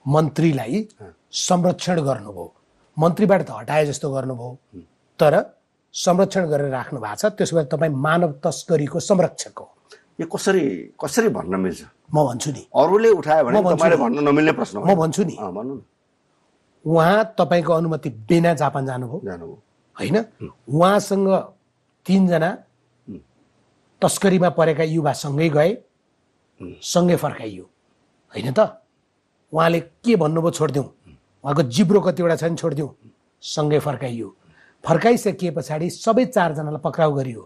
मन्त्रीलाई संरक्षण गर्नुभयो, मन्त्रीबाट त हटाए जस्तो गर्नुभयो, तर संरक्षण गरेर राख्नु भएको छ। त्यसो भए तपाईँ मानव तस्करीको संरक्षक हो। यो कसरी भन्न मिल्छ? म भन्छु नि, अरूले उठायो भने तपाईले भन्न नमिल्ने प्रश्न हो। म भन्छु नि, भन्नु न। उहाँ तपाईँको अनुमति बिना जापान जानुभयो होइन? उहाँसँग 3 जना तस्करीमा परेका युवा सँगै गए, सँगै फर्काइयो होइन त? उहाँले के भन्नुभयो? छोडिदिउँ, उहाँको जिब्रो कतिवटा छ नि छोडिदिउँ, सँगै फर्काइयो। फर्काइसके पछाडि सबै 4 जनालाई पक्राउ गरियो।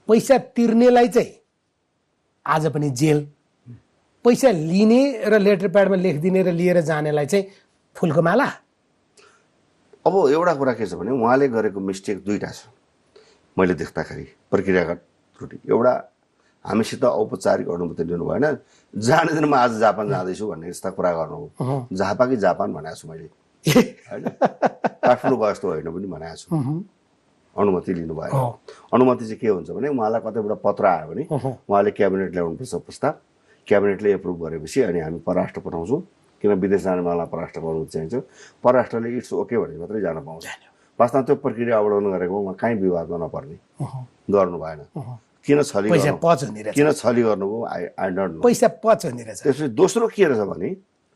पैसा तिर्नेलाई चाहिँ आज पनि जेल, पैसा लिने र लेटर प्याडमा लेखिदिने र लिएर जानेलाई चाहिँ फुलको माला। अब एउटा कुरा के छ भने उहाँले गरेको मिस्टेक 2टा छ मैले देख्दाखेरि, प्रक्रियागत त्रुटि। एउटा, हामीसित औपचारिक अनुमति लिनु भएन, जाने दिन म आज जापान जाँदैछु भन्ने यस्ता कुरा गर्नु। झापा कि जापान भनेको छु मैले होइन, काठमाडौँ गए जस्तो होइन पनि भनेको छु। अनुमति लिनु भएन। अनुमति चाहिँ के हुन्छ भने उहाँलाई कतैबाट पत्र आयो भने उहाँले क्याबिनेट ल्याउनुपर्छ प्रस्ताव, क्याबिनेटले एप्रुभ गरेपछि अनि हामी परराष्ट्र पठाउँछौँ। किन विदेश जाने मलाई परराष्ट्रको अनुमति चाहिन्छ, परराष्ट्रले इट्स ओके भने मात्रै जान पाउँछ। वास्तवमा त्यो प्रक्रिया अवलम्बन गरेकोमा कहीँ विवादमा नपर्ने गर्नु भएन। किन छली गर्नुभयो आई डोन्ट नो। पैसा पच हुने रहेछ। त्यसपछि दोस्रो के रहेछ भने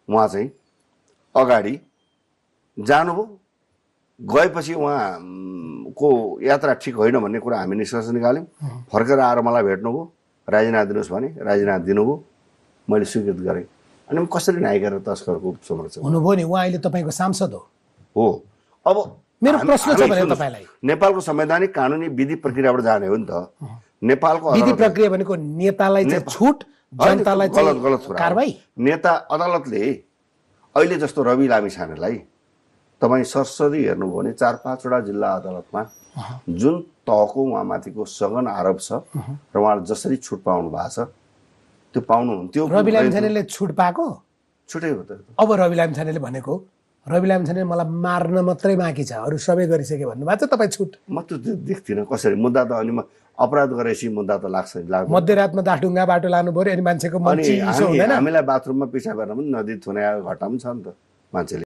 उहाँ चाहिँ अगाडि जानुभयो, गएपछि उहाँको यात्रा ठिक होइन भन्ने कुरा हामी निष्कर्ष निकाल्यौँ। फर्केर आएर मलाई भेट्नुभयो, राजीनामा दिनुहोस् भने राजीनामा दिनुभयो, मैले स्वीकृत गरेँ। अनि कसरी नायिका र तस्करको संरक्षण हुनुभयो नि? उहाँ अहिले तपाईँको सांसद हो। अब मेरो प्रश्न छ भने तपाईँलाई, नेपालको संवैधानिक कानुनी विधि प्रक्रियाबाट जाने हो नि त। नेपालको विधि प्रक्रिया भनेको नेतालाई चाहिँ छुट, जनतालाई चाहिँ गलत कारबाही। नेता अदालतले अहिले जस्तो रवि लामिछानेलाई तपाईँ सरसरी हेर्नुभयो भने 4-5 वटा जिल्ला अदालतमा जुन तहको उहाँमाथिको सघन आरोप छ र उहाँले जसरी छुट पाउनु भएको छ त्यो पाउनुहुन्थ्यो। रवि लामिछानेले छुट पाएको छुटै हो त। अब रवि लामिछानेले भनेको रवि लामिछानेले मलाई मार्न मात्रै बाँकी छ, अरू सबै गरिसके भन्नुभएको छ, तपाईँ छुट। म त देख्दिनँ कसरी मुद्दा त। अनि अपराध गरेपछि मुद्दा त लाग्छ। मध्यरातमा दाठुङ्गा बाटो लानु पर्यो, अनि मान्छेको मन चिसो हुँदैन? हामीलाई बाथरुममा पिछा गर्न पनि नदी थुनाएको घटना पनि छ नि त मान्छेले।